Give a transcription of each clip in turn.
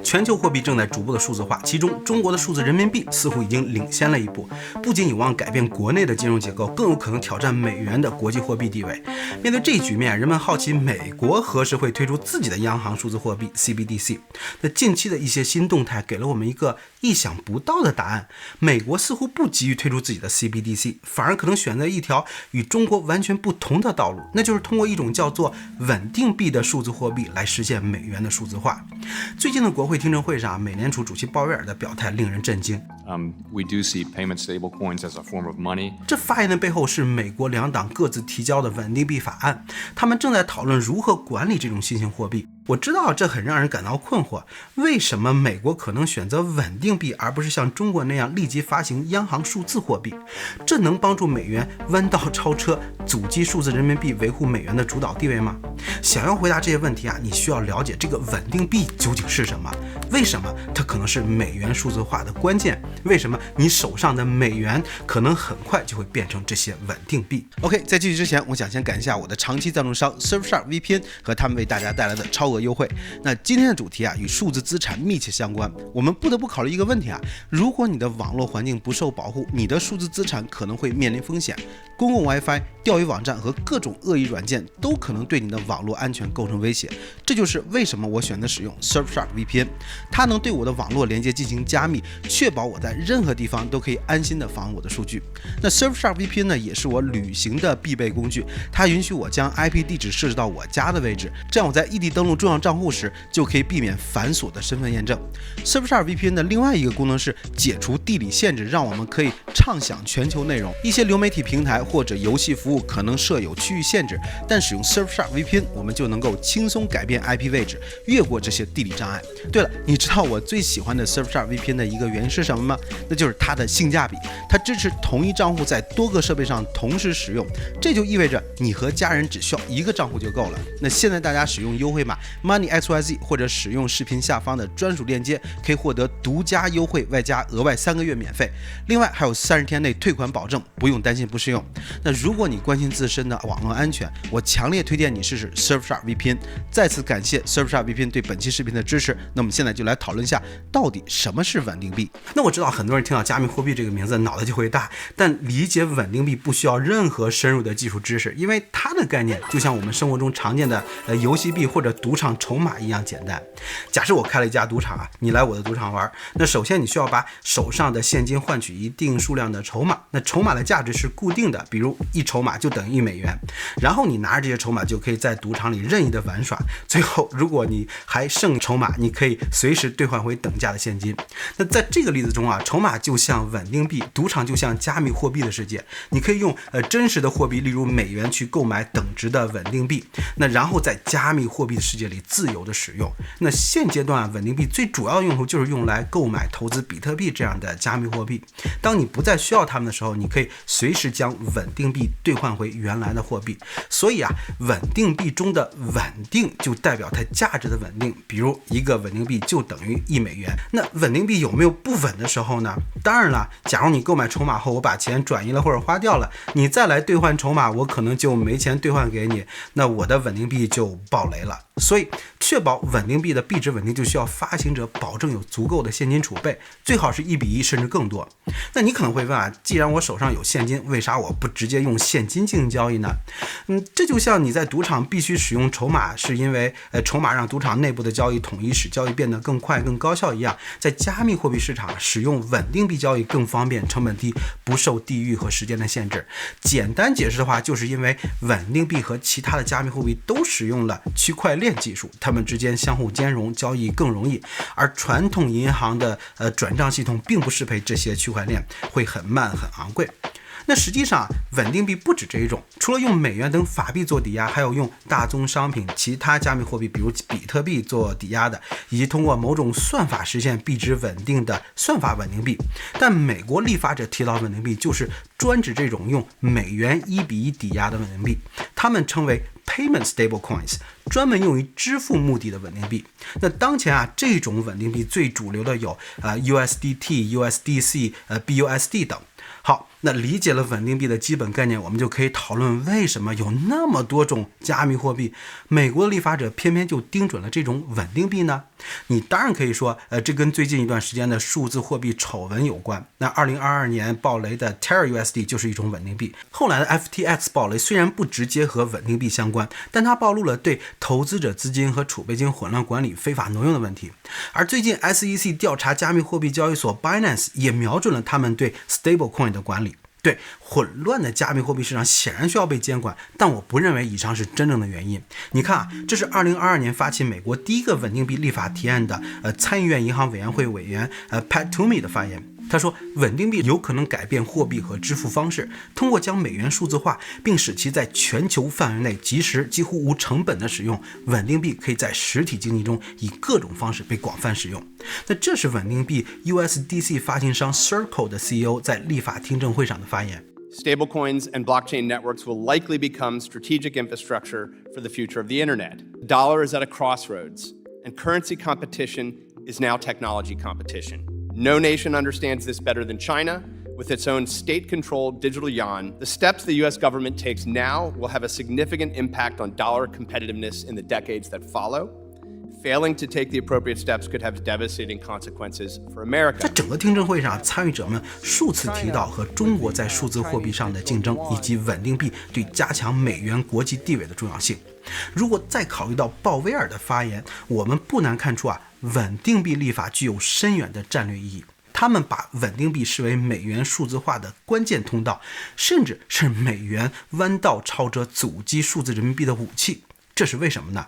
全球货币正在逐步的数字化，其中中国的数字人民币似乎已经领先了一步，不仅有望改变国内的金融结构，更有可能挑战美元的国际货币地位。面对这一局面，人们好奇美国何时会推出自己的央行数字货币 CBDC。那近期的一些新动态给了我们一个意想不到的答案，美国似乎不急于推出自己的 CBDC， 反而可能选择一条与中国完全不同的道路，那就是通过一种叫做稳定币的数字货币来实现美元的数字化。最近的国会听证会上，美联储主席鲍威尔的表态令人震惊。We do see payment stablecoins as a form of money. 这发言的背后是美国两党各自提交的稳定币法案，他们正在讨论如何管理这种新型货币。我知道这很让人感到困惑，为什么美国可能选择稳定币，而不是像中国那样立即发行央行数字货币？这能帮助美元弯道超车，阻击数字人民币，维护美元的主导地位吗？想要回答这些问题你需要了解这个稳定币究竟是什么，为什么它可能是美元数字化的关键，为什么你手上的美元可能很快就会变成这些稳定币。 OK， 在继续之前，我想先感谢一下我的长期赞助商 Surfshark VPN 和他们为大家带来的超额优惠。那今天的主题与数字资产密切相关，我们不得不考虑一个问题如果你的网络环境不受保护，你的数字资产可能会面临风险。公共 WiFi、钓鱼网站和各种恶意软件都可能对你的网络安全构成威胁。这就是为什么我选择使用 Surfshark VPN， 它能对我的网络连接进行加密，确保我在任何地方都可以安心的访问我的数据。那 Surfshark VPN 呢，也是我旅行的必备工具，它允许我将 IP 地址设置到我家的位置，这样我在异地登录重要账户时就可以避免繁琐的身份验证。Surfshark VPN 的另外一个功能是解除地理限制，让我们可以畅享全球内容。一些流媒体平台或者游戏服务可能设有区域限制，但使用 Surfshark VPN 我们就能够轻松改变 IP 位置，越过这些地理障碍。对了，你知道我最喜欢的 Surfshark VPN 的一个原因是什么吗？那就是它的性价比。它支持同一账户在多个设备上同时使用，这就意味着你和家人只需要一个账户就够了。那现在大家使用优惠码 MoneyXYZ 或者使用视频下方的专属链接，可以获得独家优惠，外加额外3个月免费。另外还有30天内退款保证，不用担心不适用。那如果你关心自身的网络安全，我强烈推荐你试试 Surfshark VPN。再次感谢 Surfshark VPN 对本期视频的支持。那我们现在就来讨论一下，到底什么是稳定币？那我知道很多人听到加密货币这个名字脑袋就会大，但理解稳定币不需要任何深入的技术知识，因为它的概念就像我们生活中常见的游戏币或者赌场筹码一样简单。假设我开了一家赌场你来我的赌场玩，那首先你需要把手上的现金换取一定数量的筹码，那筹码的价值是固定的，比如1筹码就等于1美元，然后你拿着这些筹码就可以在赌场里任意的玩耍，最后如果你还剩筹码，你可以随时兑换回等价的现金。那在这个例子中筹码就像稳定币，赌场就像加密货币的世界，你可以用真实的货币，例如美元去购买等值的稳定币，那然后在加密货币的世界里自由的使用。那现阶段稳定币最主要的用途就是用来购买投资比特币这样的加密货币，当你不再需要它们的时候，你可以随时将稳定币兑换回原来的货币。所以稳定币中的稳定就代表它价值的稳定，比如一个稳定币就等于1美元。那稳定币有没有不稳的时候呢？当然了，假如你购买筹码后我把钱转移了或者花掉了，你再来兑换筹码，我可能就没钱兑换给你，那我的稳定币就爆雷了。所以确保稳定币的币值稳定，就需要发行者保证有足够的现金储备，最好是1:1甚至更多。那你可能会问既然我手上有现金，为啥我不直接用现金进行交易呢？这就像你在赌场必须使用筹码，是因为筹码让赌场内部的交易统一，使交易变得更快更高效一样，在加密货币市场使用稳定币交易更方便，成本低，不受地域和时间的限制。简单解释的话，就是因为稳定币和其他的加密货币都使用了区块链技术，它们之间相互兼容，交易更容易，而传统银行的转账系统并不适配这些区块链，会很慢很昂贵。那实际上稳定币不止这一种，除了用美元等法币做抵押，还有用大宗商品、其他加密货币比如比特币做抵押的，以及通过某种算法实现币值稳定的算法稳定币。但美国立法者提到稳定币就是专指这种用美元1:1抵押的稳定币，他们称为 payment stablecoins， 专门用于支付目的的稳定币。那当前这种稳定币最主流的有USDT、USDC、BUSD 等。好，那理解了稳定币的基本概念，我们就可以讨论为什么有那么多种加密货币，美国的立法者偏偏就盯准了这种稳定币呢？你当然可以说，这跟最近一段时间的数字货币丑闻有关。那2022年爆雷的 Terra USD 就是一种稳定币。后来的 FTX 爆雷虽然不直接和稳定币相关，但它暴露了对投资者资金和储备金混乱管理、非法挪用的问题。而最近 SEC 调查加密货币交易所 Binance 也瞄准了他们对 stablecoin 的管理。对，混乱的加密货币市场显然需要被监管，但我不认为以上是真正的原因。你看啊，这是2022年发起美国第一个稳定币立法提案的参议院银行委员会委员Pat Toomey 的发言。他说，稳定币有可能改变货币和支付方式，通过将美元数字化，并使其在全球范围内及时、几乎无成本的使用，稳定币可以在实体经济中以各种方式被广泛使用。那这是稳定币 USDC 发行商 Circle 的 CEO 在立法听证会上的发言。Stablecoins and blockchain networks will likely become strategic infrastructure for the future of the internet. The dollar is at a crossroads, and currency competition is now technology competition.No nation understands this better than China. With its own state-controlled digital yuan, the steps the U.S. government takes now will have a significant impact on dollar competitiveness in the decades that follow. Failing to take the appropriate steps could have devastating consequences for America. 在整个听证会上，参与者们数次提到和中国在数字货币上的竞争，以及稳定币对加强美元国际地位的重要性。如果再考虑到鲍威尔的发言，我们不难看出稳定币立法具有深远的战略意义。他们把稳定币视为美元数字化的关键通道，甚至是美元弯道超车阻击数字人民币的武器。这是为什么呢？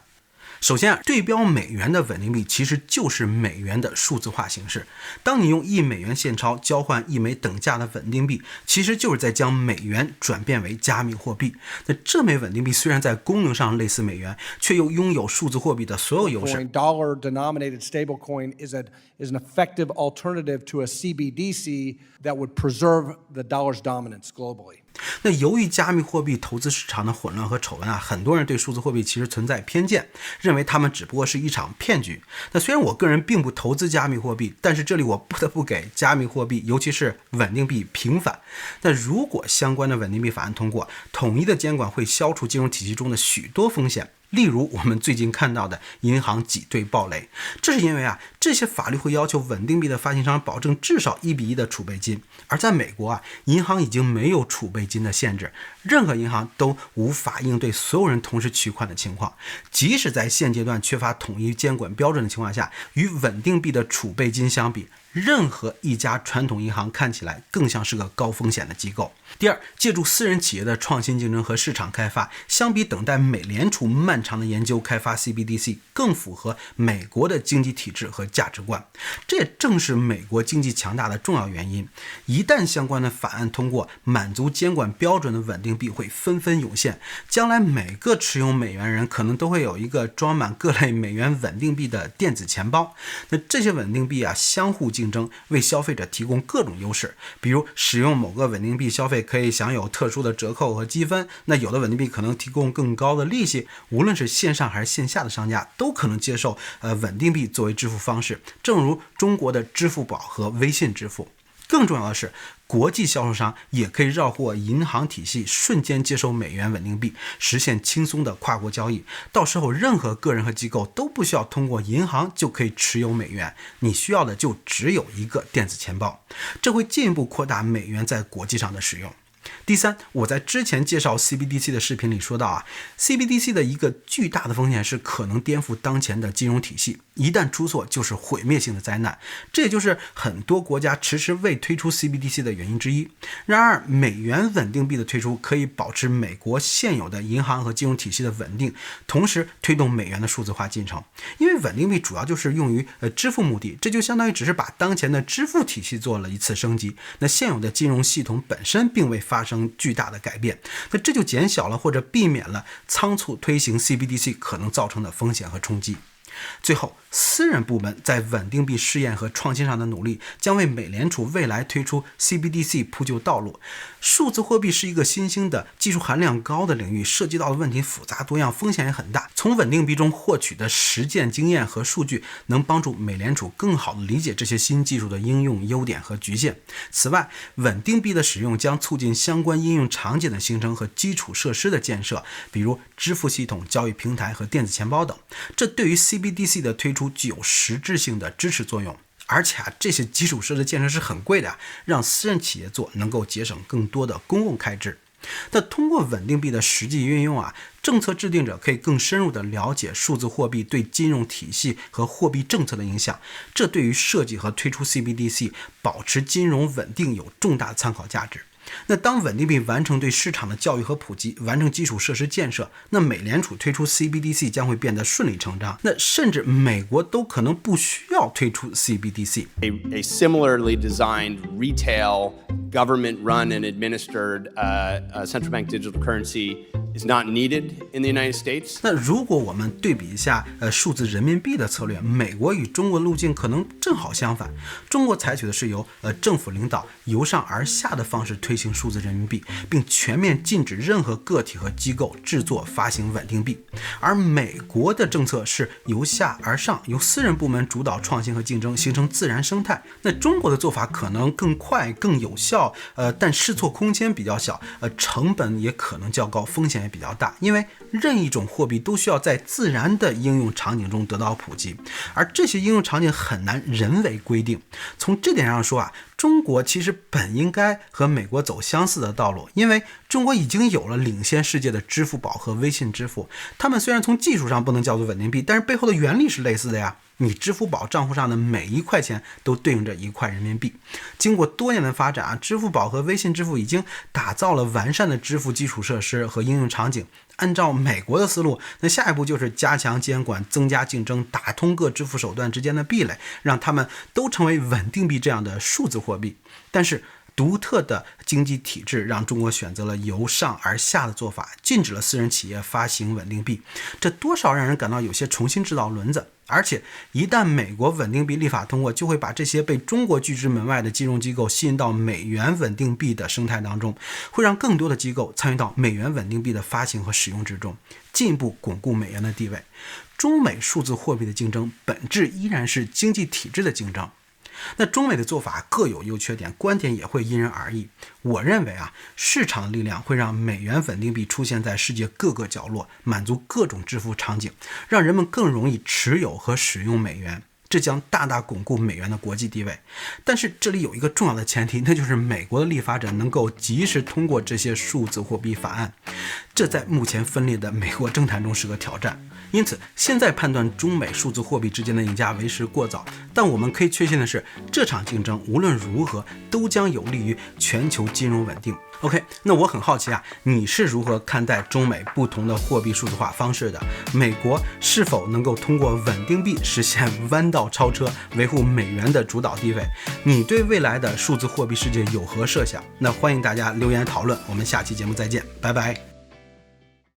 首先对标美元的稳定币其实就是美元的数字化形式。当你用1美元现钞交换1枚等价的稳定币，其实就是在将美元转变为加密货币。那这枚稳定币虽然在功能上类似美元，却又拥有数字货币的所有优势。Dollar-denominated stablecoin is an effective alternative to a CBDC that would preserve the dollar's dominance globally.那由于加密货币投资市场的混乱和丑闻很多人对数字货币其实存在偏见，认为他们只不过是一场骗局。那虽然我个人并不投资加密货币，但是这里我不得不给加密货币，尤其是稳定币平反。那如果相关的稳定币法案通过，统一的监管会消除金融体系中的许多风险。例如我们最近看到的银行挤兑暴雷，这是因为这些法律会要求稳定币的发行商保证至少1:1的储备金，而在美国银行已经没有储备金的限制，任何银行都无法应对所有人同时取款的情况。即使在现阶段缺乏统一监管标准的情况下，与稳定币的储备金相比，任何一家传统银行看起来更像是个高风险的机构。第二，借助私人企业的创新竞争和市场开发，相比等待美联储漫长的研究开发 CBDC 更符合美国的经济体制和价值观。这也正是美国经济强大的重要原因。一旦相关的法案通过，满足监管标准的稳定币会纷纷涌现，将来每个持有美元人可能都会有一个装满各类美元稳定币的电子钱包。那这些稳定币相互竞争，为消费者提供各种优势，比如使用某个稳定币消费可以享有特殊的折扣和积分，那有的稳定币可能提供更高的利息。无论是线上还是线下的商家都可能接受稳定币作为支付方式，正如中国的支付宝和微信支付。更重要的是，国际销售商也可以绕过银行体系，瞬间接收美元稳定币，实现轻松的跨国交易。到时候任何个人和机构都不需要通过银行就可以持有美元，你需要的就只有一个电子钱包。这会进一步扩大美元在国际上的使用。第三，我在之前介绍 CBDC 的视频里说到CBDC 的一个巨大的风险是可能颠覆当前的金融体系，一旦出错就是毁灭性的灾难。这也就是很多国家迟迟未推出 CBDC 的原因之一。然而，美元稳定币的推出可以保持美国现有的银行和金融体系的稳定，同时推动美元的数字化进程。因为稳定币主要就是用于支付目的，这就相当于只是把当前的支付体系做了一次升级。那现有的金融系统本身并未发生巨大的改变，那这就减小了或者避免了仓促推行 CBDC 可能造成的风险和冲击。最后，私人部门在稳定币试验和创新上的努力，将为美联储未来推出 CBDC 铺就道路。数字货币是一个新兴的、技术含量高的领域，涉及到的问题复杂多样，风险也很大。从稳定币中获取的实践经验和数据，能帮助美联储更好地理解这些新技术的应用优点和局限。此外，稳定币的使用将促进相关应用场景的形成和基础设施的建设，比如支付系统、交易平台和电子钱包等。这对于 CBDC 的推出具有实质性的支持作用。而且这些基础设施建设是很贵的，让私人企业做能够节省更多的公共开支。那通过稳定币的实际运用政策制定者可以更深入地了解数字货币对金融体系和货币政策的影响，这对于设计和推出 CBDC 保持金融稳定有重大参考价值。那当稳定币完成对市场的教育和普及，完成基础设施建设，那美联储推出 CBDC 将会变得顺理成章。那甚至美国都可能不需要推出 CBDC。A similarly designed retail, government-run and administered central bank digital currency is not needed in the United States. 那如果我们对比一下数字人民币的策略，美国与中国路径可能正好相反。中国采取的是由政府领导由上而下的方式推行数字人民币，并全面禁止任何个体和机构制作发行稳定币。而美国的政策是由下而上，由私人部门主导创新和竞争，形成自然生态。那中国的做法可能更快更有效，但试错空间比较小，成本也可能较高，风险也比较大，因为任一种货币都需要在自然的应用场景中得到普及，而这些应用场景很难人为规定。从这点上说中国其实本应该和美国走相似的道路，因为中国已经有了领先世界的支付宝和微信支付，它们虽然从技术上不能叫做稳定币，但是背后的原理是类似的呀。你支付宝账户上的每一块钱都对应着1块人民币。经过多年的发展支付宝和微信支付已经打造了完善的支付基础设施和应用场景。按照美国的思路，那下一步就是加强监管，增加竞争，打通各支付手段之间的壁垒，让他们都成为稳定币这样的数字货币。但是独特的经济体制让中国选择了由上而下的做法，禁止了私人企业发行稳定币，这多少让人感到有些重新制造轮子。而且一旦美国稳定币立法通过，就会把这些被中国拒之门外的金融机构吸引到美元稳定币的生态当中，会让更多的机构参与到美元稳定币的发行和使用之中，进一步巩固美元的地位。中美数字货币的竞争本质依然是经济体制的竞争。那中美的做法各有优缺点，观点也会因人而异。我认为市场的力量会让美元稳定币出现在世界各个角落，满足各种支付场景，让人们更容易持有和使用美元，这将大大巩固美元的国际地位。但是这里有一个重要的前提，那就是美国的立法者能够及时通过这些数字货币法案，这在目前分裂的美国政坛中是个挑战。因此现在判断中美数字货币之间的赢家为时过早，但我们可以确信的是，这场竞争无论如何都将有利于全球金融稳定。OK， 那我很好奇你是如何看待中美不同的货币数字化方式的？美国是否能够通过稳定币实现弯道超车，维护美元的主导地位？你对未来的数字货币世界有何设想？那欢迎大家留言讨论，我们下期节目再见，拜拜。